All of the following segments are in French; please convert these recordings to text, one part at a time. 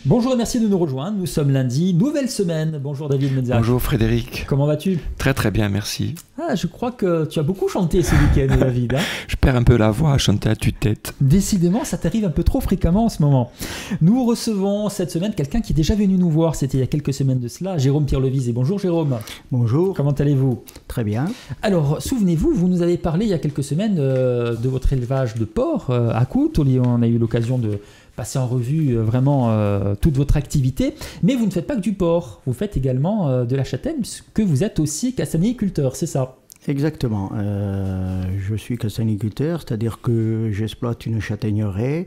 Bonjour et merci de nous rejoindre. Nous sommes lundi, nouvelle semaine. Bonjour David Menzac. Bonjour Frédéric. Comment vas-tu? Très très bien, merci. Ah, je crois que tu as beaucoup chanté ce week-end, David. Hein. Je perds un peu la voix à chanter à tue-tête. Décidément, ça t'arrive un peu trop fréquemment en ce moment. Nous recevons cette semaine quelqu'un qui est déjà venu nous voir. C'était il y a quelques semaines de cela, Jérôme Pierre-Levise. Bonjour Jérôme. Bonjour. Comment allez-vous? Très bien. Alors, souvenez-vous, vous nous avez parlé il y a quelques semaines de votre élevage de porc à Coutts. On a eu l'occasion de passer en revue vraiment toute votre activité, mais vous ne faites pas que du porc, vous faites également de la châtaigne, puisque vous êtes aussi castagniculteur, c'est ça? Exactement. Je suis castagniculteur, c'est-à-dire que j'exploite une châtaigneraie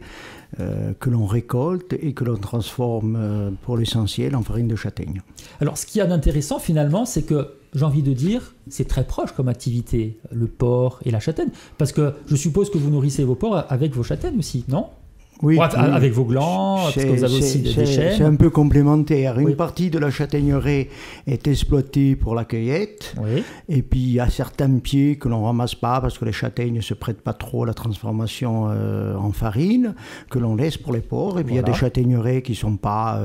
que l'on récolte et que l'on transforme pour l'essentiel en farine de châtaigne. Alors, ce qu'il y a d'intéressant finalement, c'est que j'ai envie de dire, c'est très proche comme activité, le porc et la châtaigne, parce que je suppose que vous nourrissez vos porcs avec vos châtaignes aussi, non? Oui, ouais, avec vos glands, parce que vous avez aussi des chênes. C'est un peu complémentaire. Oui. Une partie de la châtaigneraie est exploitée pour la cueillette. Oui. Et puis, il y a certains pieds que l'on ne ramasse pas parce que les châtaignes ne se prêtent pas trop à la transformation en farine, que l'on laisse pour les porcs. Et puis, il y a des châtaigneraies qui ne sont pas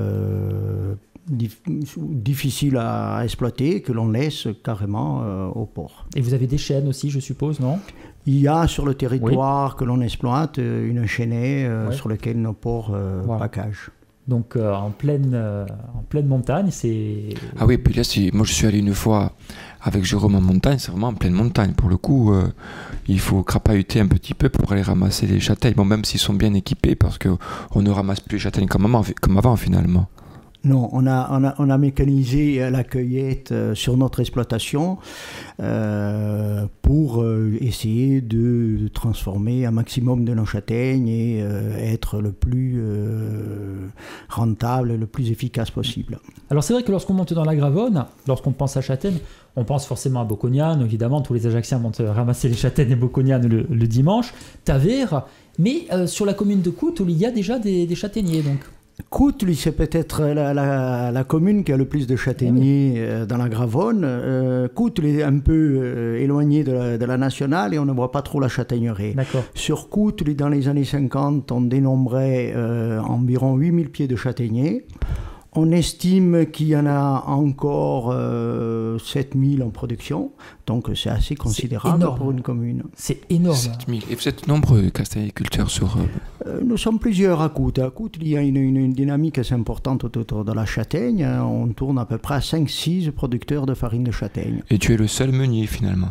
difficiles à exploiter, que l'on laisse carrément aux porcs. Et vous avez des chênes aussi, je suppose, non? Il y a sur le territoire que l'on exploite une chênaie sur laquelle nos porcs packagent. Donc en pleine montagne, c'est... Ah oui, puis là, moi je suis allé une fois avec Jérôme en montagne, c'est vraiment en pleine montagne. Pour le coup, il faut crapahuter un petit peu pour aller ramasser les châtaignes. Bon, même s'ils sont bien équipés, parce qu'on ne ramasse plus les châtaignes comme avant finalement. Non, on a mécanisé la cueillette sur notre exploitation pour essayer de transformer un maximum de nos châtaignes et être le plus rentable, le plus efficace possible. Alors c'est vrai que lorsqu'on monte dans la Gravonne, lorsqu'on pense à châtaigne, on pense forcément à Boccognane, évidemment, tous les Ajacciens montent ramasser les châtaignes et Boccognane le dimanche, Tavers, mais sur la commune de Coutts, il y a déjà des châtaigniers, donc. Coutts, c'est peut-être la commune qui a le plus de châtaigniers dans la Gravonne. Coutts est un peu éloigné de la nationale et on ne voit pas trop la châtaigneraie. Sur Coutts, dans les années 50, on dénombrait environ 8000 pieds de châtaigniers. On estime qu'il y en a encore 7000 en production, donc c'est assez considérable pour une commune. C'est énorme. 7000. Et vous êtes nombreux castagniculteurs sur... Nous sommes plusieurs à Coutts. À Coutts, il y a une dynamique assez importante autour de la châtaigne. On tourne à peu près à 5-6 producteurs de farine de châtaigne. Et tu es le seul meunier finalement?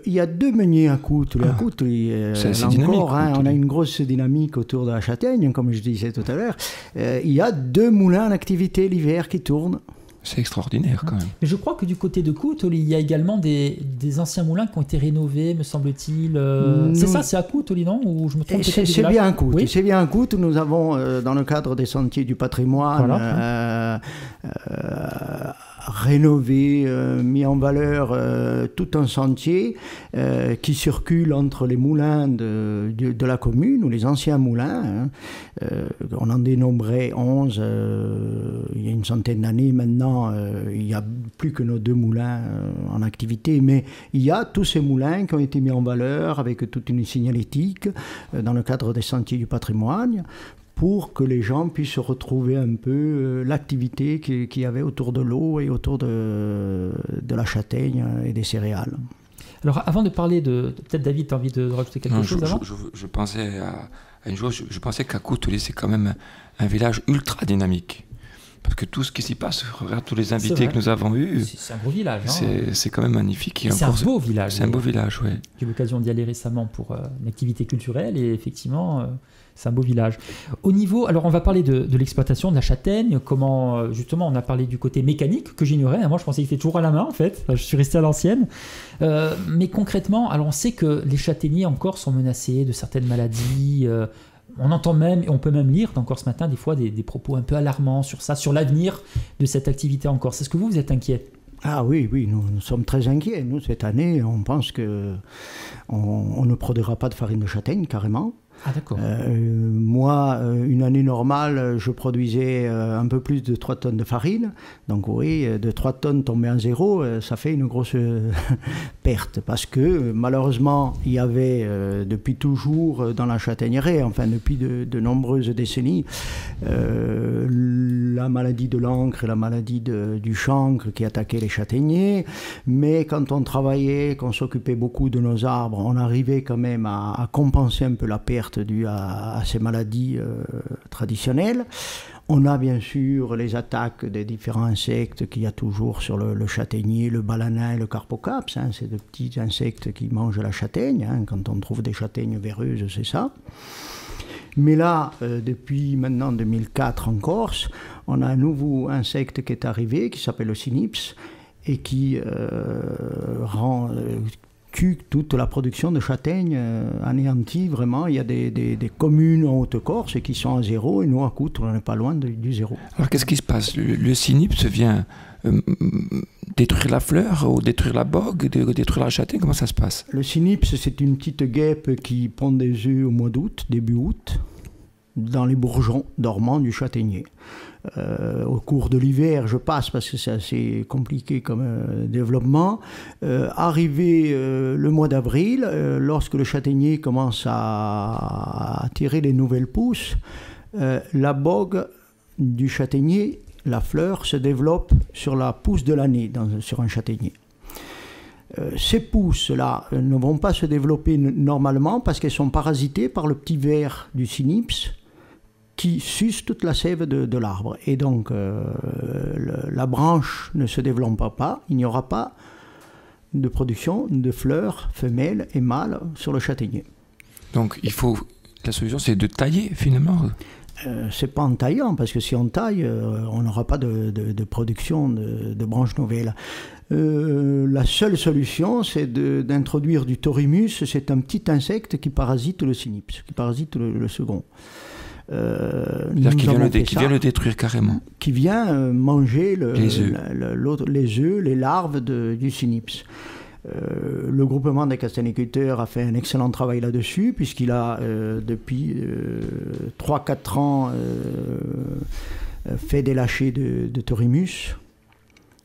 Il y a 2 meuniers à Coutts. À Coutts, c'est dynamique. On a une grosse dynamique autour de la châtaigne, comme je disais tout à l'heure. Il y a 2 moulins en activité l'hiver qui tournent. C'est extraordinaire quand même. Mais je crois que du côté de Coutts, il y a également des anciens moulins qui ont été rénovés, me semble-t-il. C'est ça, c'est à Coutts, non? Ou je me trompe peut-être? C'est bien à Coutts. Oui. C'est bien à Coutts. Nous avons, dans le cadre des sentiers du patrimoine, rénové, mis en valeur tout un sentier qui circule entre les moulins de la commune, ou les anciens moulins. On en dénombrait 11 il y a une centaine d'années. Maintenant, il n'y a plus que nos 2 moulins en activité, mais il y a tous ces moulins qui ont été mis en valeur avec toute une signalétique dans le cadre des sentiers du patrimoine, pour que les gens puissent retrouver un peu l'activité qu'il y avait autour de l'eau et autour de la châtaigne et des céréales. Alors avant de parler peut-être David, tu as envie de rajouter quelque chose avant? Je pensais à une chose, je pensais qu'à Coutts, c'est quand même un village ultra dynamique. Parce que tout ce qui s'y passe, regarde tous les invités que nous avons eus. C'est un beau village. C'est quand même magnifique. C'est un beau village. C'est un beau village, oui. J'ai eu l'occasion d'y aller récemment pour une activité culturelle et effectivement, c'est un beau village. Au niveau, alors on va parler de l'exploitation de la châtaigne, comment, justement, on a parlé du côté mécanique que j'ignorais. Moi, je pensais qu'il était toujours à la main, en fait. Je suis resté à l'ancienne. Mais concrètement, alors on sait que les châtaigniers encore sont menacés de certaines maladies. On entend même, et on peut même lire encore ce matin des fois des propos un peu alarmants sur ça, sur l'avenir de cette activité en Corse. Est-ce que vous êtes inquiet? Ah oui, nous sommes très inquiets. Nous, cette année, on pense qu'on ne produira pas de farine de châtaigne, carrément. Ah d'accord. Moi, une année normale, je produisais un peu plus de 3 tonnes de farine. Donc oui, de 3 tonnes tomber à zéro, ça fait une grosse perte. Parce que malheureusement, il y avait depuis toujours dans la châtaigneraie, enfin depuis de nombreuses décennies, la maladie de l'encre et la maladie du chancre qui attaquaient les châtaigniers. Mais quand on travaillait, qu'on s'occupait beaucoup de nos arbres, on arrivait quand même à compenser un peu la perte due à ces maladies traditionnelles. On a bien sûr les attaques des différents insectes qu'il y a toujours sur le châtaignier, le balanin et le carpocaps. C'est de petits insectes qui mangent la châtaigne. Quand on trouve des châtaignes véreuses, c'est ça. Mais là, depuis maintenant 2004 en Corse, on a un nouveau insecte qui est arrivé, qui s'appelle le cynips, et qui tue toute la production de châtaignes, anéantit vraiment. Il y a des communes en Haute-Corse qui sont à zéro, et nous, à Coutts, on n'est pas loin du zéro. Alors, qu'est-ce qui se passe? Le cynips vient détruire la fleur, ou détruire la bogue, détruire la châtaigne? Comment ça se passe? Le cynips, c'est une petite guêpe qui pond des œufs au mois d'août, début août, dans les bourgeons dormants du châtaignier. Au cours de l'hiver, je passe parce que c'est assez compliqué comme développement. Arrivé le mois d'avril, lorsque le châtaignier commence à tirer les nouvelles pousses, la bogue du châtaignier, la fleur, se développe sur la pousse de l'année sur un châtaignier. Ces pousses-là ne vont pas se développer normalement parce qu'elles sont parasitées par le petit ver du cynips qui suce toute la sève de l'arbre. Et donc, la branche ne se développera pas, il n'y aura pas de production de fleurs femelles et mâles sur le châtaignier. Donc, la solution, c'est de tailler, finalement? C'est pas en taillant, parce que si on taille, on n'aura pas de production de branches nouvelles. La seule solution, c'est d'introduire du Thorimus. C'est un petit insecte qui parasite le cynips, qui parasite le second. C'est-à-dire qu'il vient le détruire carrément. Qui vient manger les œufs, les larves du cynips. Le groupement des castagniculteurs a fait un excellent travail là-dessus, puisqu'il a, depuis 3-4 ans, fait des lâchers de Thorimus.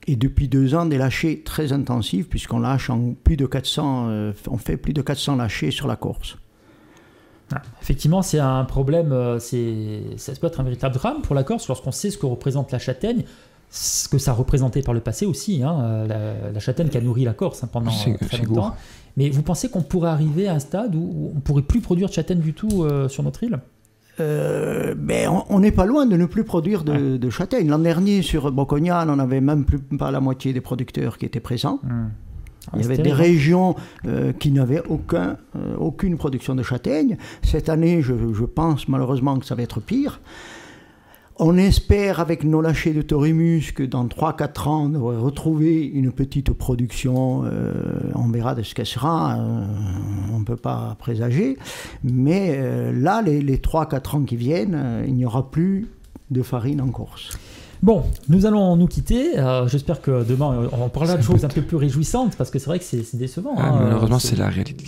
Et depuis 2 ans, des lâchers très intensifs, puisqu'on lâche on fait plus de 400 lâchers sur la Corse. Ah, effectivement, c'est un problème, ça peut être un véritable drame pour la Corse lorsqu'on sait ce que représente la châtaigne, ce que ça représentait par le passé aussi, la châtaigne qui a nourri la Corse pendant très longtemps. Mais vous pensez qu'on pourrait arriver à un stade où on ne pourrait plus produire de châtaigne du tout sur notre île? On n'est pas loin de ne plus produire de châtaigne. L'an dernier, sur Bocognane, on n'avait même pas la moitié des producteurs qui étaient présents. Il y avait des régions qui n'avaient aucune production de châtaigne. Cette année, je pense malheureusement que ça va être pire. On espère, avec nos lâchers de Thorimus, que dans 3-4 ans, on devrait retrouver une petite production. On verra de ce qu'elle sera. On ne peut pas présager. Mais là, les 3-4 ans qui viennent, il n'y aura plus de farine en Corse. Bon, nous allons nous quitter. J'espère que demain, on parlera de choses un peu plus réjouissantes, parce que c'est vrai que c'est décevant. Malheureusement, c'est la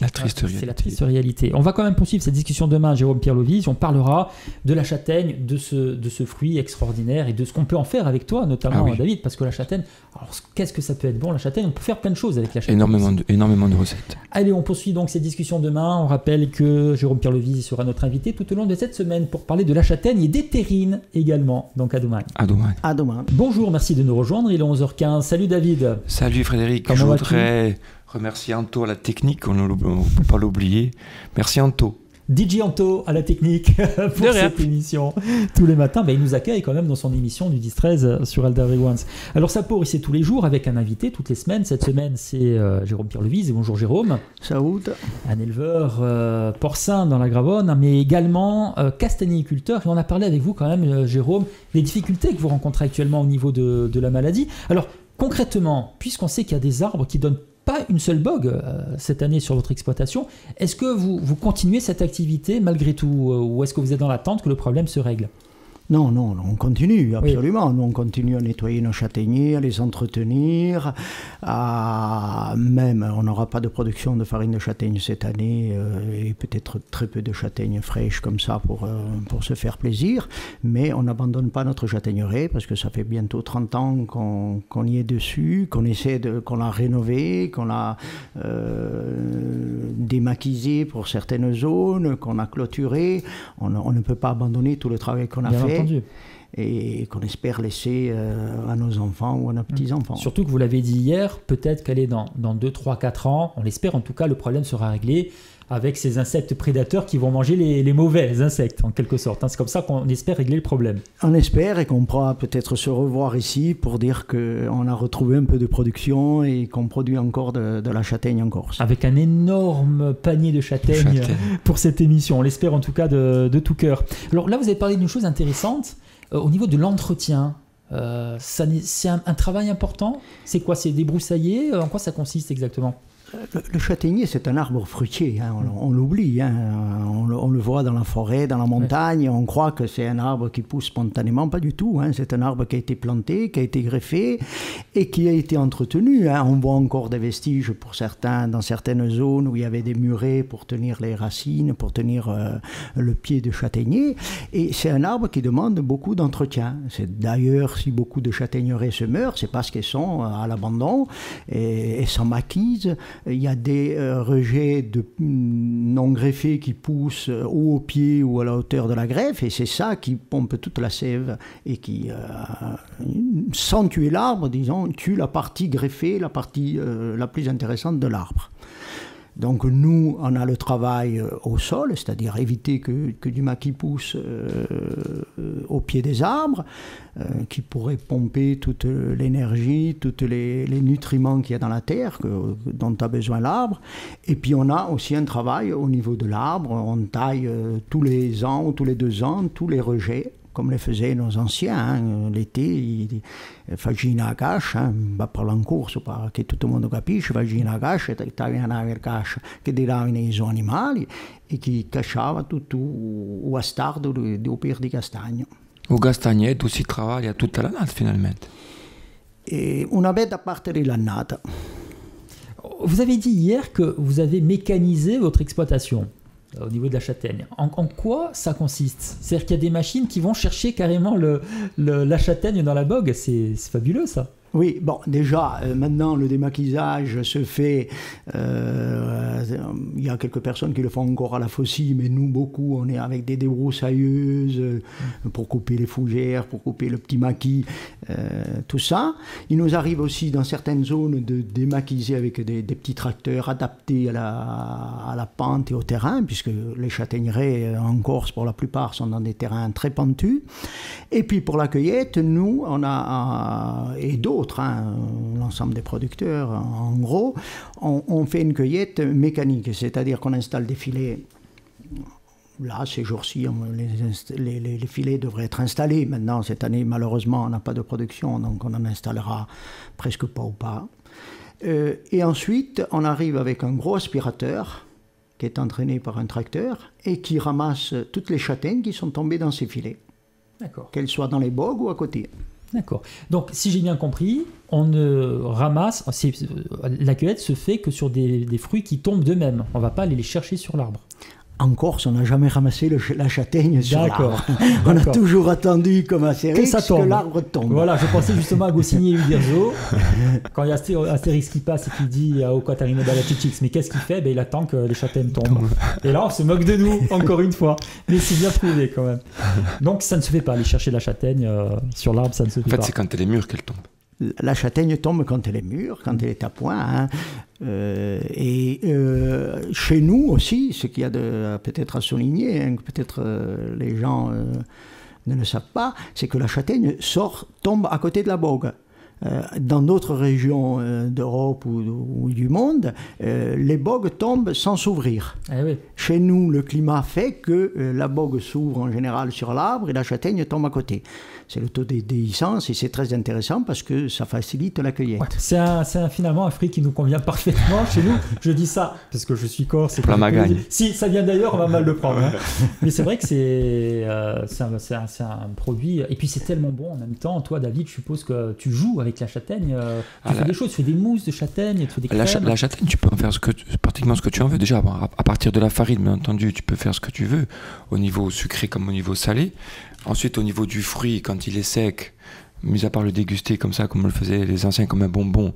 triste réalité. C'est la triste réalité. On va quand même poursuivre cette discussion demain, Jérôme Pierre-Lovise. On parlera de la châtaigne, de ce fruit extraordinaire et de ce qu'on peut en faire avec toi, notamment David, parce que la châtaigne, alors qu'est-ce que ça peut être bon, la châtaigne? On peut faire plein de choses avec la châtaigne. Énormément de recettes. Allez, on poursuit donc cette discussion demain. On rappelle que Jérôme Pierre-Lovise sera notre invité tout au long de cette semaine pour parler de la châtaigne et des terrines également. Donc à demain. À demain. Bonjour, merci de nous rejoindre. Il est 11h15. Salut David. Salut Frédéric. Je voudrais remercier Anto à la technique, on ne peut pas l'oublier. Merci Anto. DJ Anto à la technique pour cette émission. Tous les matins, il nous accueille quand même dans son émission du 10-13 sur Aldari Ones. Alors ça pour ici tous les jours avec un invité toutes les semaines. Cette semaine, c'est Jérôme Pierre-Lovise. Bonjour Jérôme. Salut. Un éleveur porcin dans la Gravonne, mais également castagniculteur. Et on a parlé avec vous quand même, Jérôme, des difficultés que vous rencontrez actuellement au niveau de la maladie. Alors concrètement, puisqu'on sait qu'il y a des arbres qui donnent pas une seule bogue cette année sur votre exploitation, est-ce que vous continuez cette activité malgré tout, ou est-ce que vous êtes dans l'attente que le problème se règle? Non, on continue, absolument. Oui. Nous, on continue à nettoyer nos châtaigniers, à les entretenir. Même, on n'aura pas de production de farine de châtaigne cette année, et peut-être très peu de châtaignes fraîches comme ça pour se faire plaisir. Mais on n'abandonne pas notre châtaigneraie, parce que ça fait bientôt 30 ans qu'on y est dessus, qu'on l'a rénové, qu'on l'a démaquisé pour certaines zones, qu'on a clôturé. On ne peut pas abandonner tout le travail qu'on a fait. et qu'on espère laisser à nos enfants ou à nos petits-enfants. Surtout que vous l'avez dit hier, peut-être qu'elle est dans 2, 3, 4 ans, on l'espère en tout cas, le problème sera réglé avec ces insectes prédateurs qui vont manger les mauvais insectes, en quelque sorte. C'est comme ça qu'on espère régler le problème. On espère, et qu'on pourra peut-être se revoir ici pour dire qu'on a retrouvé un peu de production et qu'on produit encore de la châtaigne en Corse. Avec un énorme panier de châtaignes pour cette émission. On l'espère en tout cas de tout cœur. Alors là, vous avez parlé d'une chose intéressante, au niveau de l'entretien. C'est un travail important. C'est quoi? C'est débroussailler? En quoi ça consiste exactement? Le châtaignier, c'est un arbre fruitier, hein, on l'oublie, hein, on le voit dans la forêt, dans la montagne, on croit que c'est un arbre qui pousse spontanément, pas du tout, hein, c'est un arbre qui a été planté, qui a été greffé et qui a été entretenu. Hein. On voit encore des vestiges pour certains, dans certaines zones où il y avait des murets pour tenir les racines, pour tenir le pied de châtaignier, et c'est un arbre qui demande beaucoup d'entretien. C'est d'ailleurs, si beaucoup de châtaigneraies se meurent, c'est parce qu'elles sont à l'abandon et sans maquise. Il y a des rejets non greffés qui poussent ou au pied ou à la hauteur de la greffe, et c'est ça qui pompe toute la sève et qui, sans tuer l'arbre, disons, tue la partie greffée, la partie la plus intéressante de l'arbre. Donc nous, on a le travail au sol, c'est-à-dire éviter que du maquis pousse au pied des arbres, qui pourrait pomper toute l'énergie, tous les nutriments qu'il y a dans la terre, dont a besoin l'arbre. Et puis on a aussi un travail au niveau de l'arbre, on taille tous les ans ou tous les 2 ans tous les rejets, comme les faisaient nos anciens, hein. L'été, facina a cache, hein, va parler en course, para che tutto il mondo capisce, facina a cache, tagliano la cache che diravano i suoi animali e che cacciava tutto o astardo do per di castagno. O castagneto si lavora tutta l'annata finalmente. E una bella parte dell'annata. Vous avez dit hier que vous avez mécanisé votre exploitation au niveau de la châtaigne. En quoi ça consiste? C'est-à-dire qu'il y a des machines qui vont chercher carrément la châtaigne dans la bogue. C'est fabuleux ça. Oui, bon, déjà, maintenant, le démaquisage se fait, il y a quelques personnes qui le font encore à la faucille, mais nous, beaucoup, on est avec des débroussailleuses pour couper les fougères, pour couper le petit maquis, tout ça. Il nous arrive aussi, dans certaines zones, de démaquiser avec des petits tracteurs adaptés à la pente et au terrain, puisque les châtaigneraies en Corse, pour la plupart, sont dans des terrains très pentus. Et puis, pour la cueillette, nous, on a, et d'autres, l'ensemble des producteurs, en gros, on fait une cueillette mécanique, c'est-à-dire qu'on installe des filets. Là, ces jours-ci, les filets devraient être installés. Maintenant, cette année, malheureusement, on n'a pas de production, donc on en installera presque pas ou pas. Et ensuite, on arrive avec un gros aspirateur qui est entraîné par un tracteur et qui ramasse toutes les châtaignes qui sont tombées dans ces filets. D'accord. Qu'elles soient dans les bogues ou à côté. D'accord. Donc, si j'ai bien compris, on ne ramasse... La cueillette se fait que sur des fruits qui tombent d'eux-mêmes. On ne va pas aller les chercher sur l'arbre. En Corse, on n'a jamais ramassé la châtaigne sur l'arbre. On a toujours attendu, comme Astérix, que l'arbre tombe. Voilà, je pensais justement à Goscinny et Uderzo. Quand il y a Astérix qui passe et qui dit « Au Catarina dalla Cicix », mais qu'est-ce qu'il fait? Il attend que les châtaignes tombent. Et là, on se moque de nous, encore une fois. Mais c'est bien trouvé, quand même. Donc, ça ne se fait pas. Aller chercher la châtaigne sur l'arbre, ça ne se fait pas. En fait, c'est quand elle est mûre qu'elle tombe. La châtaigne tombe quand elle est mûre, quand elle est à point. Chez nous aussi, ce qu'il y a peut-être à souligner, peut-être les gens ne le savent pas, c'est que la châtaigne tombe à côté de la bogue. Dans d'autres régions d'Europe ou du monde, les bogues tombent sans s'ouvrir. Eh oui. Chez nous, le climat fait que la bogue s'ouvre en général sur l'arbre et la châtaigne tombe à côté. C'est le taux de déhiscence et c'est très intéressant parce que ça facilite la cueillette. Ouais, c'est finalement un fruit qui nous convient parfaitement chez nous. Je dis ça parce que je suis corse. Si ça vient d'ailleurs, on va mal le prendre. Hein. Mais c'est vrai que c'est un produit. Et puis c'est tellement bon en même temps. Toi, David, je suppose que tu joues avec la châtaigne. Tu fais des choses, tu fais des mousses de châtaigne, tu fais des crèmes. La châtaigne, tu peux en faire pratiquement ce que tu en veux. Déjà, à partir de la farine, bien entendu, tu peux faire ce que tu veux, au niveau sucré comme au niveau salé. Ensuite, au niveau du fruit, quand il est sec, mis à part le déguster comme ça, comme le faisaient les anciens, comme un bonbon,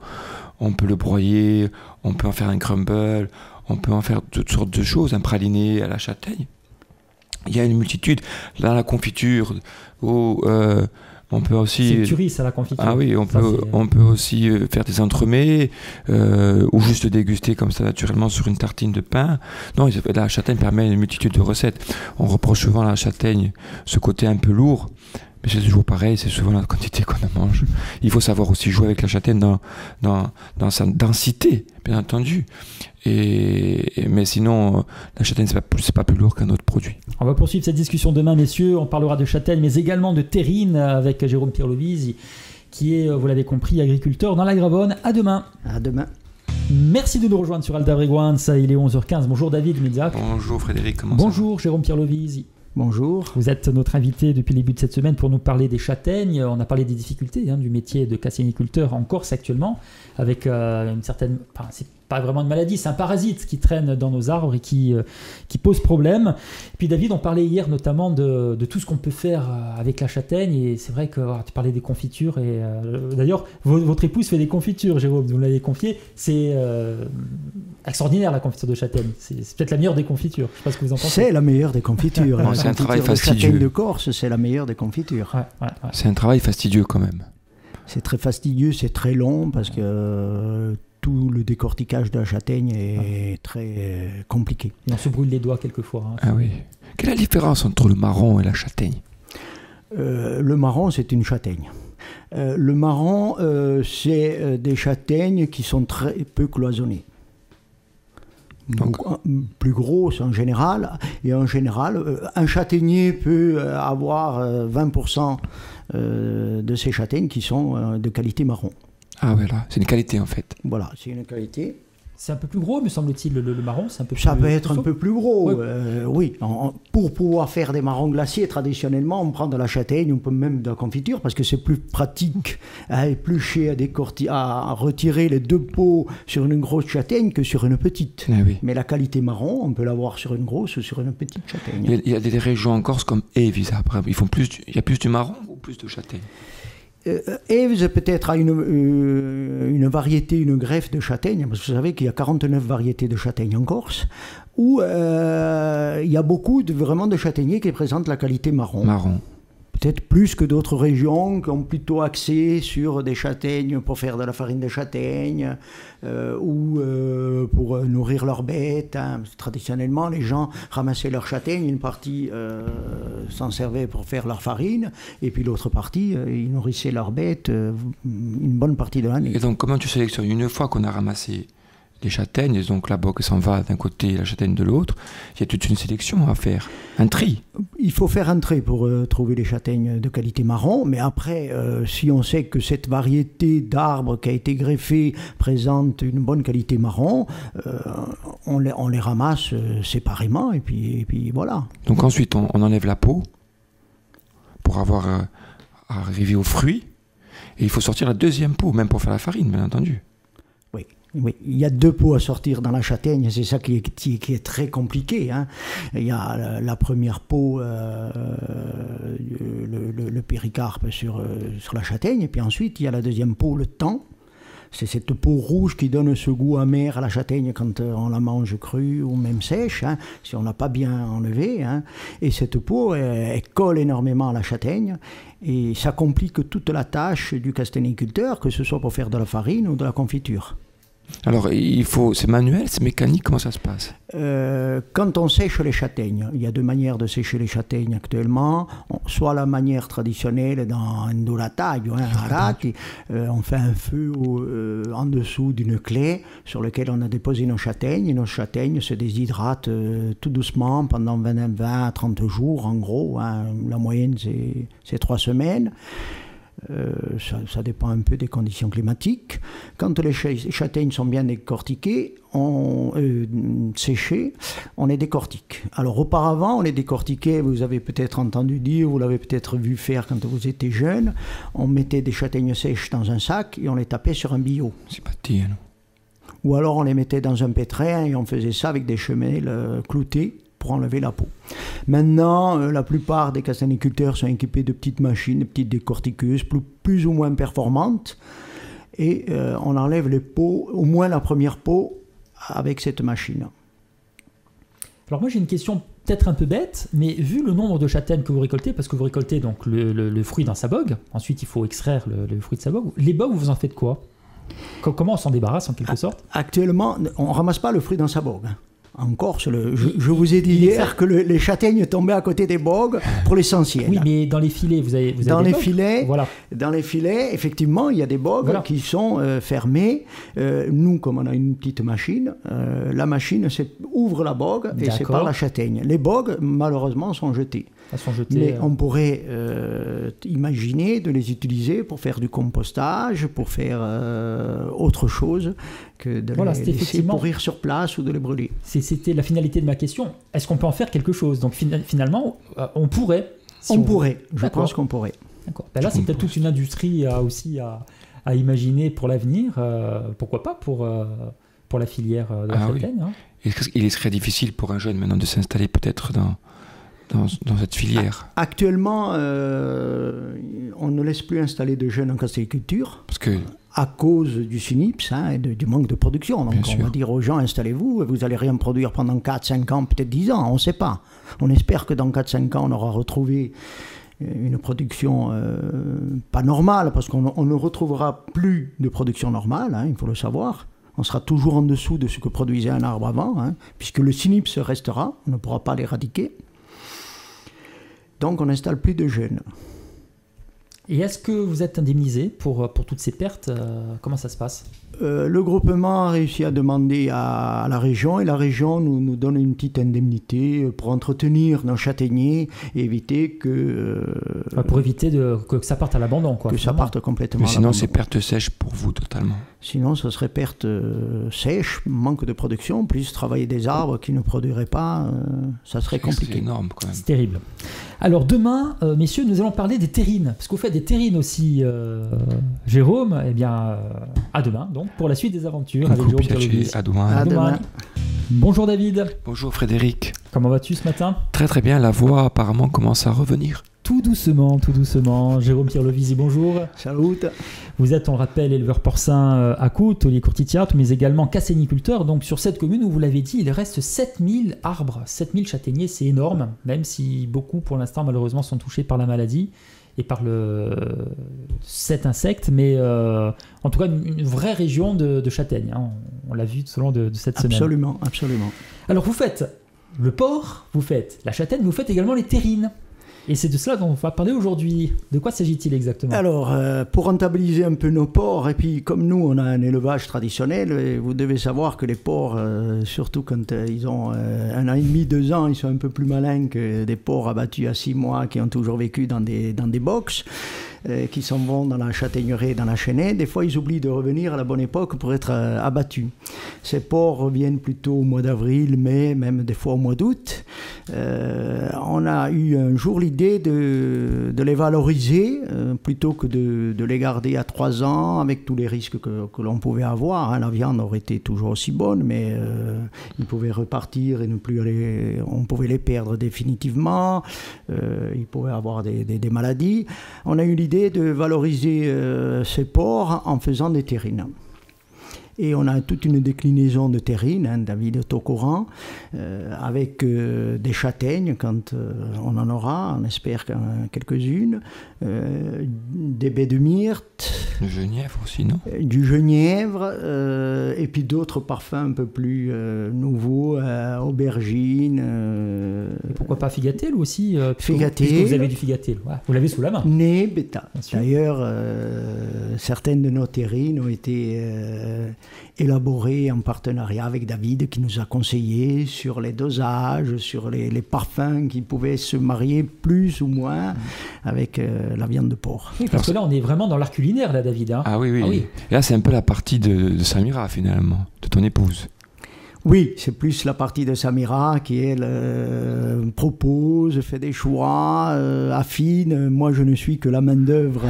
on peut le broyer, on peut en faire un crumble, on peut en faire toutes sortes de choses, un praliné à la châtaigne. il y a une multitude. Dans la confiture, on peut aussi... C'est Turis à la confiture. Ah oui, on peut aussi faire des entremets ou juste déguster comme ça naturellement sur une tartine de pain. Non, la châtaigne permet une multitude de recettes. On reproche souvent à la châtaigne ce côté un peu lourd, mais c'est toujours pareil, c'est souvent la quantité qu'on en mange. Il faut savoir aussi jouer avec la châtaigne dans sa densité, bien entendu. Mais sinon, la châtaigne, c'est pas plus lourd qu'un autre produit. On va poursuivre cette discussion demain, messieurs. On parlera de châtaigne, mais également de terrine avec Jérôme Pirlovise, qui est, vous l'avez compris, agriculteur dans la Gravonne. À demain. À demain. Merci de nous rejoindre sur Alta Bregoins. Il est 11h15. Bonjour David Médiac. Bonjour Frédéric, comment Bonjour Jérôme Pirlovise. Bonjour. Vous êtes notre invité depuis le début de cette semaine pour nous parler des châtaignes. On a parlé des difficultés du métier de casséniculteur en Corse actuellement, avec une certaine... Enfin, c'est pas vraiment une maladie, c'est un parasite qui traîne dans nos arbres et qui pose problème. Et puis David, on parlait hier notamment de tout ce qu'on peut faire avec la châtaigne, et c'est vrai que tu parlais des confitures, et d'ailleurs votre épouse fait des confitures, Jérôme, vous l'avez confié, c'est extraordinaire la confiture de châtaigne, c'est peut-être la meilleure des confitures, je sais pas ce que vous en pensez. C'est la meilleure des confitures. Bon, c'est un travail fastidieux. La châtaigne de Corse, c'est la meilleure des confitures. Ouais. C'est un travail fastidieux quand même. C'est très fastidieux, c'est très long parce que tout le décortiquage de la châtaigne est très compliqué. Et on se brûle les doigts quelquefois. Ah oui. Quelle est la différence entre le marron et la châtaigne ? Le marron, c'est une châtaigne. Le marron, c'est des châtaignes qui sont très peu cloisonnées. Donc, plus grosses en général. Et en général, un châtaignier peut avoir 20% de ces châtaignes qui sont de qualité marron. Ah voilà, c'est une qualité en fait. Voilà, c'est une qualité. C'est un peu plus gros, me semble-t-il, le marron, c'est un peu Ça plus peut être costaud. un peu plus gros, Ouais. oui. Pour pouvoir faire des marrons glacés, traditionnellement, on prend de la châtaigne, on peut même de la confiture, parce que c'est plus pratique à éplucher, à retirer les deux peaux sur une grosse châtaigne que sur une petite. Ah oui. Mais la qualité marron, on peut l'avoir sur une grosse ou sur une petite châtaigne. Il y a des régions en Corse comme Évisa, il y a plus du marron ou plus de châtaigne ? Èves peut-être a une variété, une greffe de châtaigne, parce que vous savez qu'il y a 49 variétés de châtaignes en Corse, où il y a beaucoup vraiment de châtaigniers qui présentent la qualité marron. Marron. Peut-être plus que d'autres régions qui ont plutôt axé sur des châtaignes pour faire de la farine de châtaigne ou pour nourrir leurs bêtes. Traditionnellement, les gens ramassaient leurs châtaignes, une partie s'en servait pour faire leur farine, et puis l'autre partie, ils nourrissaient leurs bêtes une bonne partie de l'année. Et donc, comment tu sélectionnes ? Une fois qu'on a ramassé les châtaignes, et donc la boque s'en va d'un côté et la châtaigne de l'autre, il y a toute une sélection à faire, un tri. Il faut faire un tri pour trouver les châtaignes de qualité marron, mais après, si on sait que cette variété d'arbres qui a été greffée présente une bonne qualité marron, on les ramasse séparément, et puis voilà. Donc ensuite, on enlève la peau pour arriver aux fruits, et il faut sortir la deuxième peau, même pour faire la farine, bien entendu. Oui, il y a deux peaux à sortir dans la châtaigne, c'est ça qui est très compliqué. Il y a la première peau, le péricarpe sur la châtaigne, et puis ensuite il y a la deuxième peau, le thym. C'est cette peau rouge qui donne ce goût amer à la châtaigne quand on la mange crue ou même sèche, si on ne l'a pas bien enlevée. Et cette peau, elle colle énormément à la châtaigne, et ça complique toute la tâche du casténiculteur, que ce soit pour faire de la farine ou de la confiture. Alors, c'est manuel, c'est mécanique, comment ça se passe ? Quand on sèche les châtaignes, il y a deux manières de sécher les châtaignes actuellement. Soit la manière traditionnelle dans un dolataio, arati, on fait un feu en dessous d'une clé sur laquelle on a déposé nos châtaignes, et nos châtaignes se déshydratent tout doucement pendant 20 à 30 jours en gros. La moyenne c'est 3 semaines. Ça dépend un peu des conditions climatiques. Quand les châtaignes sont bien décortiquées, séchées, on les décortique. Alors auparavant, on les décortiquait, vous avez peut-être entendu dire, vous l'avez peut-être vu faire quand vous étiez jeune, on mettait des châtaignes sèches dans un sac et on les tapait sur un billot. C'est pas dit, non ? Ou alors on les mettait dans un pétrin et on faisait ça avec des semelles cloutées pour enlever la peau. Maintenant, la plupart des casténiculteurs sont équipés de petites machines, de petites décortiqueuses, plus ou moins performantes, et on enlève les peaux, au moins la première peau, avec cette machine. Alors moi j'ai une question peut-être un peu bête, mais vu le nombre de châtaignes que vous récoltez, parce que vous récoltez donc le fruit dans sa bogue, ensuite il faut extraire le fruit de sa bogue, les bogues, vous en faites quoi? Comment on s'en débarrasse en quelque sorte? Actuellement, on ne ramasse pas le fruit dans sa bogue. En Corse, je vous ai dit hier que les châtaignes tombaient à côté des bogues pour l'essentiel. Oui, mais dans les filets, vous avez dans des les bogues filets, voilà. Dans les filets, effectivement, il y a des bogues qui sont fermés. Nous, comme on a une petite machine, la machine ouvre la bogue et sépare la châtaigne. Les bogues, malheureusement, sont jetées. Elles sont jetées. Mais on pourrait imaginer de les utiliser pour faire du compostage, pour faire autre chose que de les laisser pourrir sur place ou de les brûler. C'était la finalité de ma question. Est-ce qu'on peut en faire quelque chose? Donc finalement, on pourrait. Je pense qu'on pourrait. D'accord. Ben là, c'est peut-être toute une industrie à imaginer pour l'avenir. Pourquoi pas pour la filière de la châtaigne. Oui. Hein. Il serait difficile pour un jeune maintenant de s'installer peut-être dans cette filière. Actuellement, on ne laisse plus installer de jeunes en castagniculture. Parce que... à cause du SUNIPS et du manque de production. Donc on va dire aux gens, installez-vous, vous n'allez rien produire pendant 4-5 ans, peut-être 10 ans, on ne sait pas. On espère que dans 4-5 ans, on aura retrouvé une production pas normale, parce qu'on ne retrouvera plus de production normale, il faut le savoir. On sera toujours en dessous de ce que produisait un arbre avant, puisque le SUNIPS restera, on ne pourra pas l'éradiquer. Donc on n'installe plus de jeunes. Et est-ce que vous êtes indemnisé pour toutes ces pertes? Comment ça se passe? Le groupement a réussi à demander à la région, et la région nous donne une petite indemnité pour entretenir nos châtaigniers et éviter que... pour éviter que ça parte à l'abandon, quoi. Que ça parte complètement à l'abandon. Sinon, c'est perte sèche pour vous, totalement. Sinon, ce serait perte sèche, manque de production, plus travailler des arbres qui ne produiraient pas, ça serait compliqué. C'est énorme, quand même. C'est terrible. Alors demain, messieurs, nous allons parler des terrines, parce qu'on fait des terrines aussi, Jérôme. Eh bien, à demain, donc, pour la suite des aventures avec Jérôme Pierre-Louis. À demain. Bonjour David. Bonjour Frédéric. Comment vas-tu ce matin? Très très bien, la voix apparemment commence à revenir. Tout doucement, tout doucement. Jérôme Pierre-Louis, bonjour. Salut. Vous êtes, on le rappelle, éleveur porcin à Coutts, Ollier Courtitiat, mais également casséniculteur. Donc sur cette commune où vous l'avez dit, il reste 7000 arbres, 7000 châtaigniers, c'est énorme, même si beaucoup pour l'instant malheureusement sont touchés par la maladie et par cet insecte, mais en tout cas une vraie région de châtaignes, on l'a vu tout au long de cette semaine. Absolument, absolument. Alors vous faites le porc, vous faites la châtaigne, vous faites également les terrines. Et c'est de cela dont on va parler aujourd'hui. De quoi s'agit-il exactement? Alors, pour rentabiliser un peu nos porcs, et puis comme nous, on a un élevage traditionnel, vous devez savoir que les porcs, surtout quand ils ont 1 an et demi, 2 ans, ils sont un peu plus malins que des porcs abattus à 6 mois qui ont toujours vécu dans des box, qui s'en vont dans la châtaigneraie, dans la chaînée. Des fois, ils oublient de revenir à la bonne époque pour être abattus. Ces porcs reviennent plutôt au mois d'avril, mai, même des fois au mois d'août. On a eu un jour l'idée de les valoriser plutôt que de les garder à 3 ans avec tous les risques que l'on pouvait avoir. La viande aurait été toujours aussi bonne, mais ils pouvaient repartir et on pouvait les perdre définitivement. Ils pouvaient avoir des maladies. On a eu l'idée de valoriser ces porcs en faisant des terrines. Et on a toute une déclinaison de terrines, David est au courant, avec des châtaignes quand on en aura, on espère quelques-unes, des baies de myrte. Du genièvre aussi, non? Du genièvre, et puis d'autres parfums un peu plus nouveaux, aubergines. Et pourquoi pas figatel aussi? Figatel. Puisque vous avez du figatel, vous l'avez sous la main. Né, bêta. D'ailleurs, certaines de nos terrines ont été élaborées en partenariat avec David qui nous a conseillé sur les dosages, sur les parfums qui pouvaient se marier plus ou moins avec la viande de porc. Oui, parce que là on est vraiment dans l'art culinaire là, David. Ah oui. Et là c'est un peu la partie de Samira finalement, de ton épouse. Oui, c'est plus la partie de Samira qui, elle, propose, fait des choix, affine. Moi, je ne suis que la main-d'œuvre.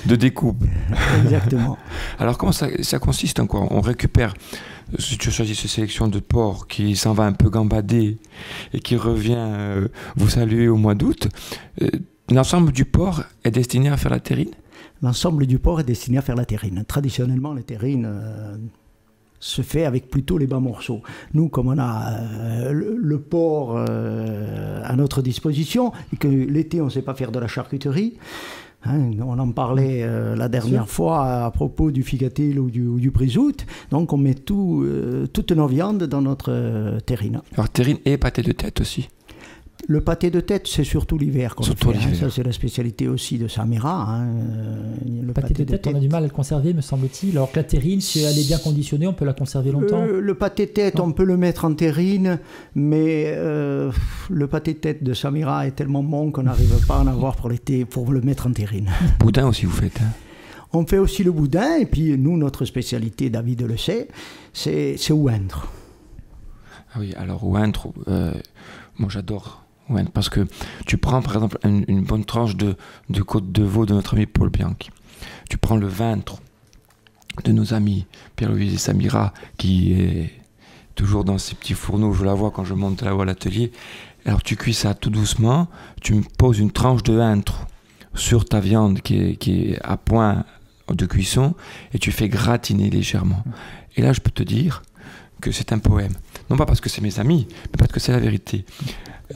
De découpe. Exactement. Alors, comment ça consiste en quoi? On récupère, si tu choisis cette sélection de porc qui s'en va un peu gambader et qui revient vous saluer au mois d'août, l'ensemble du porc est destiné à faire la terrine? L'ensemble du porc est destiné à faire la terrine. Traditionnellement, les terrines se fait avec plutôt les bas morceaux. Nous, comme on a le porc à notre disposition et que l'été on ne sait pas faire de la charcuterie, hein, on en parlait la dernière fois à propos du figatil ou du brisout, donc on met toutes nos viandes dans notre terrine. Alors terrine et pâté de tête aussi. Le pâté de tête, c'est surtout l'hiver qu'on le fait. L'hiver. Ça, c'est la spécialité aussi de Samira. Hein. Le pâté de tête, on a du mal à le conserver, me semble-t-il. Alors que la terrine, si elle est bien conditionnée, on peut la conserver longtemps. Le pâté de tête, on peut le mettre en terrine, mais le pâté de tête de Samira est tellement bon qu'on n'arrive pas à en avoir pour l'été pour le mettre en terrine. Boudin aussi, vous faites, hein? On fait aussi le boudin, et puis nous, notre spécialité, David le sait, c'est ouintre. Ah oui, alors ouintre, moi j'adore. Ouais, parce que tu prends par exemple une bonne tranche de côte de veau de notre ami Paul Bianchi. Tu prends le ventre de nos amis Pierre-Louis et Samira, qui est toujours dans ces petits fourneaux, je la vois quand je monte là-haut à l'atelier. Alors tu cuis ça tout doucement, tu me poses une tranche de ventre sur ta viande qui est à point de cuisson et tu fais gratiner légèrement. Et là je peux te dire que c'est un poème. Non pas parce que c'est mes amis, mais parce que c'est la vérité.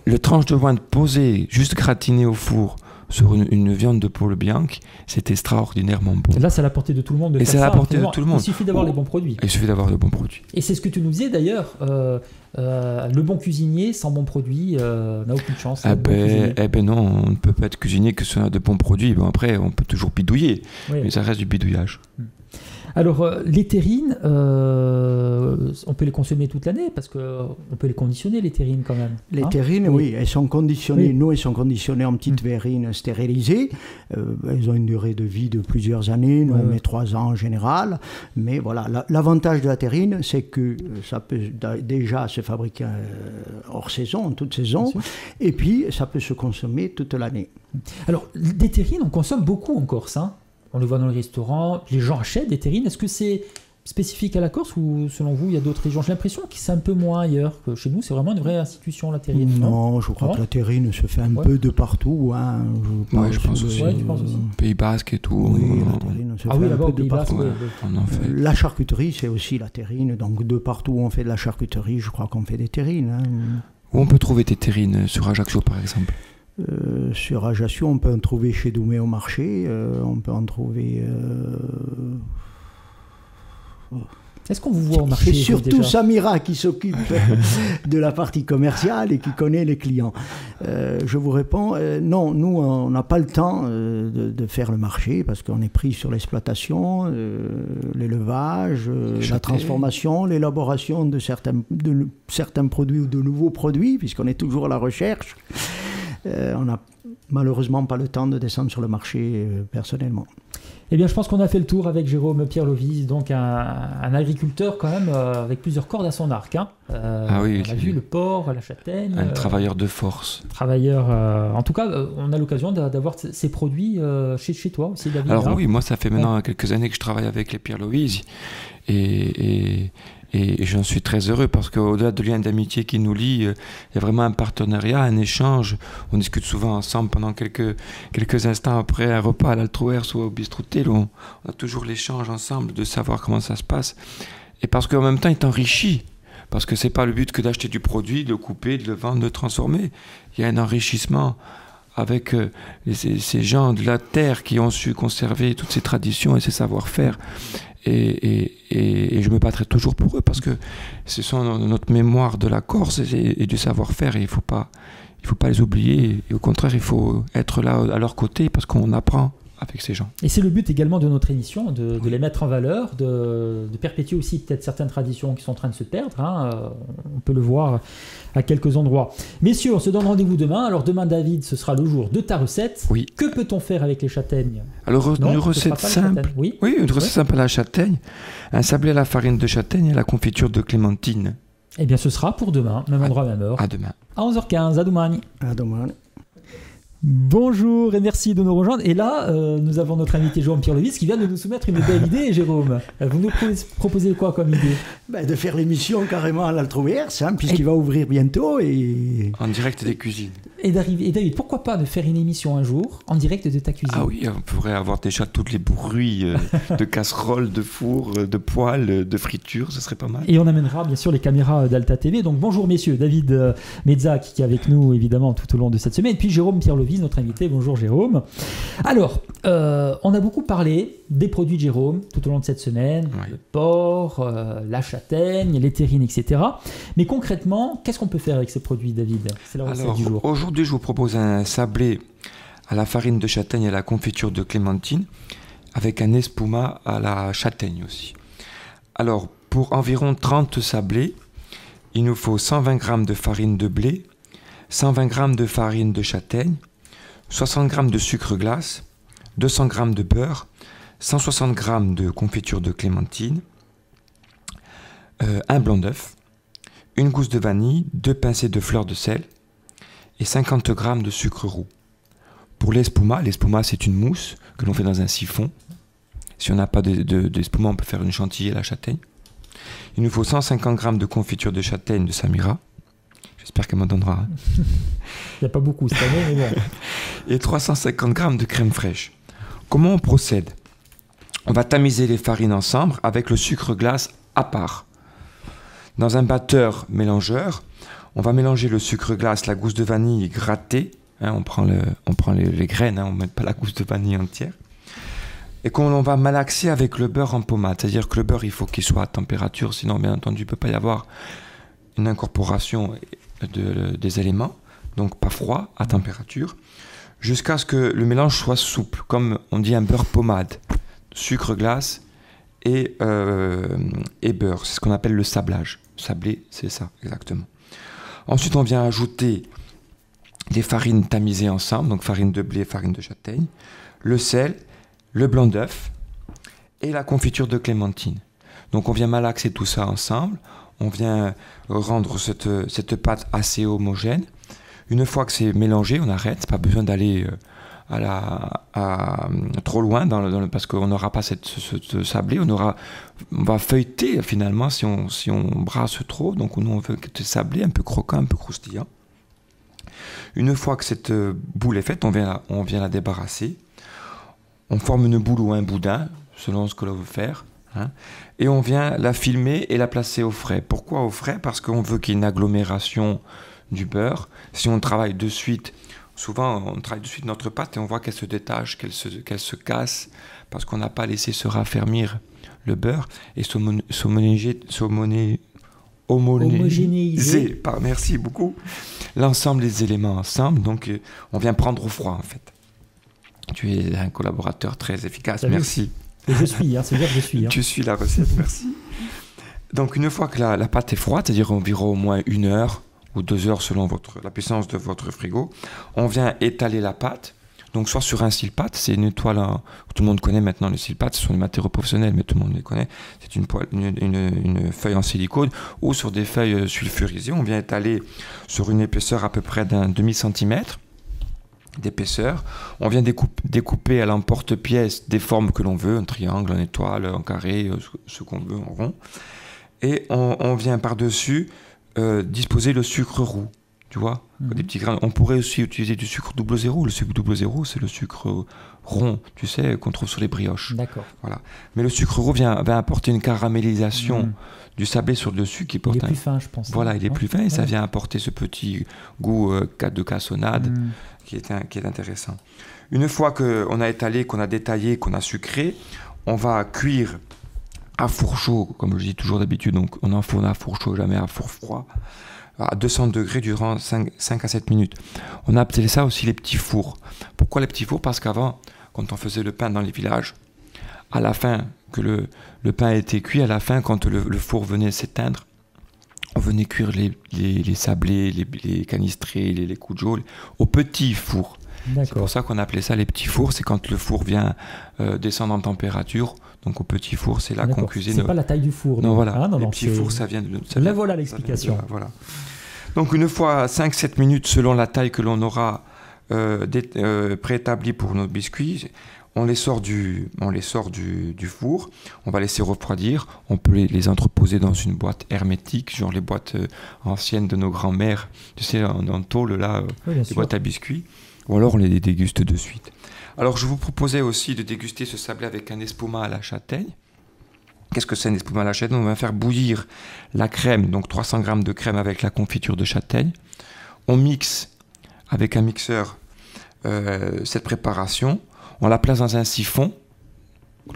Le tranche de viande posé, juste gratiné au four sur une viande de Paul Bianchi, c'est extraordinairement bon. Et là, c'est à la portée de tout le monde de faire ça. Et c'est à la portée de tout le monde. Il suffit d'avoir les bons produits. Il suffit d'avoir de bons produits. Et c'est ce que tu nous disais d'ailleurs, le bon cuisinier sans bons produits n'a aucune chance. Eh ben non, on ne peut pas être cuisinier que si on a de bons produits. Bon, après, on peut toujours bidouiller, mais ça reste du bidouillage. Alors, les terrines, on peut les consommer toute l'année parce qu'on peut les conditionner, les terrines quand même. Les terrines, oui, elles sont conditionnées. Oui. Nous, elles sont conditionnées en petites verrines stérilisées. Elles ont une durée de vie de plusieurs années. Nous, on met 3 ans en général. Mais voilà, l'avantage de la terrine, c'est que ça peut déjà se fabriquer hors saison, en toute saison. Et puis, ça peut se consommer toute l'année. Alors, des terrines, on consomme beaucoup en Corse, hein. On le voit dans le restaurant, les gens achètent des terrines. Est-ce que c'est spécifique à la Corse ou selon vous, il y a d'autres régions? J'ai l'impression que c'est un peu moins ailleurs que chez nous. C'est vraiment une vraie institution, la terrine. Non, je crois que la terrine se fait un peu de partout. Hein. Je pense aussi. Pays Basque et tout. Oui, la terrine se fait un peu de partout. On en fait. La charcuterie, c'est aussi la terrine. Donc de partout où on fait de la charcuterie, je crois qu'on fait des terrines. Hein. Où on peut trouver des terrines sur Ajaccio, par exemple? Sur Ajaccio, on peut en trouver chez Doumé au marché, on peut en trouver... Est-ce qu'on vous voit au marché? C'est surtout Samira qui s'occupe de la partie commerciale et qui connaît les clients. Je vous réponds, non, nous, on n'a pas le temps de faire le marché parce qu'on est pris sur l'exploitation, l'élevage, la transformation, l'élaboration de certains produits ou de nouveaux produits, puisqu'on est toujours à la recherche. On n'a malheureusement pas le temps de descendre sur le marché personnellement. Eh bien, je pense qu'on a fait le tour avec Jérôme Pierre-Lovis, donc un agriculteur quand même avec plusieurs cordes à son arc. Hein. Oui, on a vu le porc, la châtaigne. Un travailleur de force. En tout cas, on a l'occasion d'avoir ces produits chez toi aussi, David. Alors oui, moi ça fait maintenant quelques années que je travaille avec les Pierre-Lovis et j'en suis très heureux parce qu'au-delà de lien d'amitié qui nous lie, il y a vraiment un partenariat, un échange. On discute souvent ensemble pendant quelques instants après un repas à l'Altrouers ou au Bistrotel. On a toujours l'échange ensemble de savoir comment ça se passe. Et parce qu'en même temps, il t'enrichit. Parce que c'est pas le but que d'acheter du produit, de le couper, de le vendre, de le transformer. Il y a un enrichissement avec ces gens de la terre qui ont su conserver toutes ces traditions et ces savoir-faire. Et je me battrai toujours pour eux parce que ce sont notre mémoire de la Corse et du savoir-faire et il faut pas les oublier et au contraire il faut être là à leur côté parce qu'on apprend avec ces gens. Et c'est le but également de notre émission, de les mettre en valeur, de perpétuer aussi peut-être certaines traditions qui sont en train de se perdre. Hein. On peut le voir à quelques endroits. Messieurs, on se donne rendez-vous demain. Alors demain, David, ce sera le jour de ta recette. Oui. Que peut-on faire avec les châtaignes? Alors, une recette simple. Oui, une recette simple à la châtaigne. Un sablé à la farine de châtaigne et la confiture de clémentine. Eh bien, ce sera pour demain, même endroit, même heure. À demain. À 11h15, à domani. À domani. Bonjour et merci de nous rejoindre. Et là, nous avons notre invité Jérôme Pierre-Lovis qui vient de nous soumettre une belle idée, Jérôme. Vous nous proposez quoi comme idée? De faire l'émission carrément à l'Altrouers, puisqu'il va ouvrir bientôt. En direct des cuisines. Et David, pourquoi pas de faire une émission un jour en direct de ta cuisine? Ah oui, on pourrait avoir déjà tous les bruits de casseroles, de fours, de poêles, de friture, ce serait pas mal. Et on amènera bien sûr les caméras d'Alta TV. Donc bonjour messieurs, David Mezza qui est avec nous évidemment tout au long de cette semaine. Et puis Jérôme Pierre-Lovise, notre invité. Bonjour Jérôme. Alors, on a beaucoup parlé des produits de Jérôme tout au long de cette semaine. Oui. Le porc, la châtaigne, les terrines, etc. Mais concrètement, qu'est-ce qu'on peut faire avec ces produits, David? C'est la recette du jour. Aujourd'hui, je vous propose un sablé à la farine de châtaigne et à la confiture de clémentine, avec un espuma à la châtaigne aussi. Alors, pour environ 30 sablés, il nous faut 120 g de farine de blé, 120 g de farine de châtaigne, 60 g de sucre glace, 200 g de beurre, 160 g de confiture de clémentine, un blanc d'œuf, une gousse de vanille, 2 pincées de fleur de sel et 50 g de sucre roux. Pour l'espuma c'est une mousse que l'on fait dans un siphon. Si on n'a pas d'espuma, on peut faire une chantilly à la châtaigne. Il nous faut 150 g de confiture de châtaigne de Samira. J'espère qu'elle m'en donnera. Il n'y a pas beaucoup cette année, mais bon. Et 350 g de crème fraîche. Comment on procède? On va tamiser les farines ensemble avec le sucre glace à part. Dans un batteur mélangeur, on va mélanger le sucre glace, la gousse de vanille grattée. On prend les graines, on ne met pas la gousse de vanille entière. Et qu'on va malaxer avec le beurre en pommade. C'est-à-dire que le beurre, il faut qu'il soit à température, sinon, bien entendu, il ne peut pas y avoir une incorporation des éléments. Donc, pas froid, à température. Jusqu'à ce que le mélange soit souple, comme on dit un beurre pommade. Sucre glace et beurre. C'est ce qu'on appelle le sablage. Sablé, c'est ça, exactement. Ensuite, on vient ajouter les farines tamisées ensemble, donc farine de blé, farine de châtaigne, le sel, le blanc d'œuf et la confiture de clémentine. Donc on vient malaxer tout ça ensemble, on vient rendre cette pâte assez homogène. Une fois que c'est mélangé, on arrête, pas besoin d'aller trop loin parce qu'on n'aura pas ce sablé, on va feuilleter finalement si on brasse trop, donc nous on veut que ce sablé un peu croquant, un peu croustillant. Une fois que cette boule est faite, on vient la débarrasser. On forme une boule ou un boudin, selon ce que l'on veut faire. Et on vient la filmer et la placer au frais. Pourquoi au frais? Parce qu'on veut qu'il y ait une agglomération du beurre. Si on travaille de suite, souvent on travaille de suite notre pâte et on voit qu'elle se détache, qu'elle se casse, parce qu'on n'a pas laissé se raffermir le beurre et homogénéiser, merci beaucoup, l'ensemble des éléments ensemble. Donc on vient prendre au froid en fait. Tu es un collaborateur très efficace, merci. Et je suis, c'est dire que je suis. Tu suis la recette, merci. Donc une fois que la pâte est froide, c'est-à-dire environ au moins 1 heure ou 2 heures selon la puissance de votre frigo, on vient étaler la pâte. Donc soit sur un style-pâte, c'est une toile, tout le monde connaît maintenant le style-pâte, ce sont des matériaux professionnels, mais tout le monde les connaît, c'est une feuille en silicone, ou sur des feuilles sulfurisées, on vient étaler sur une épaisseur à peu près d'un demi-centimètre d'épaisseur, on vient découper à l'emporte-pièce des formes que l'on veut, un triangle, une étoile, un carré, ce qu'on veut en rond, et on vient par-dessus disposer le sucre roux. Tu vois, des petits grains. On pourrait aussi utiliser du sucre 00. Le sucre 00, c'est le sucre rond, tu sais, qu'on trouve sur les brioches. D'accord. Voilà. Mais le sucre roux va apporter une caramélisation du sablé sur le dessus qui porte. Il est plus fin, je pense. Voilà, il est plus fin et ça vient apporter ce petit goût de cassonade qui est intéressant. Une fois qu'on a étalé, qu'on a détaillé, qu'on a sucré, on va cuire à four chaud, comme je dis toujours d'habitude. Donc on enfourne à four chaud, jamais à four froid, à 200 degrés durant 5 à 7 minutes. On a appelé ça aussi les petits fours. Pourquoi les petits fours? Parce qu'avant, quand on faisait le pain dans les villages, à la fin, que le pain était cuit, à la fin, quand le four venait s'éteindre, on venait cuire les sablés, les canistrés, les coups de jaune au petit four. C'est pour ça qu'on appelait ça les petits fours. C'est quand le four vient descendre en température. Donc au petit four, c'est là qu'on cuisine. C'est pas la taille du four. Non, voilà. Les petits fours, ça vient de... Là, voilà l'explication. Voilà. Donc une fois 5-7 minutes, selon la taille que l'on aura préétablie pour nos biscuits, On les sort du four, on va laisser refroidir, on peut les entreposer dans une boîte hermétique, genre les boîtes anciennes de nos grands-mères, tu sais, en tôle, là, les boîtes à biscuits, ou alors on les déguste de suite. Alors je vous proposais aussi de déguster ce sablé avec un espuma à la châtaigne. Qu'est-ce que c'est un espuma à la châtaigne? On va faire bouillir la crème, donc 300 g de crème avec la confiture de châtaigne. On mixe avec un mixeur cette préparation. On la place dans un siphon,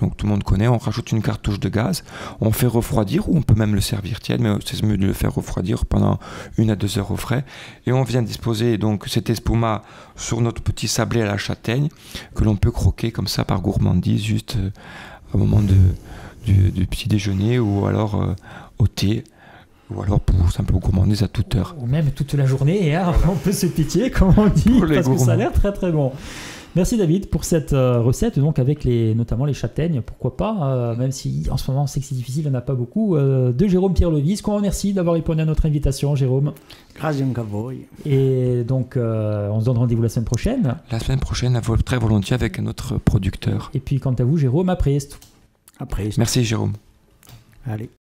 donc tout le monde connaît, on rajoute une cartouche de gaz, on fait refroidir, ou on peut même le servir tiède, mais c'est mieux de le faire refroidir pendant 1 à 2 heures au frais. Et on vient disposer donc cet espuma sur notre petit sablé à la châtaigne, que l'on peut croquer comme ça par gourmandise, juste au moment du petit déjeuner, ou alors au thé, ou alors pour simplement gourmandise à toute heure. Ou même toute la journée, et on peut se pitié, comme on dit, parce que ça a l'air très très bon. Merci David pour cette recette, donc avec notamment les châtaignes, pourquoi pas, même si en ce moment on sait que c'est difficile, il n'y en a pas beaucoup, de Jérôme Pierre-Levis, qu'on remercie d'avoir répondu à notre invitation, Jérôme. Grazie a voi. Et donc on se donne rendez-vous la semaine prochaine. La semaine prochaine, très volontiers avec un autre producteur. Et puis quant à vous, Jérôme, à presto. À presto. Merci Jérôme. Allez.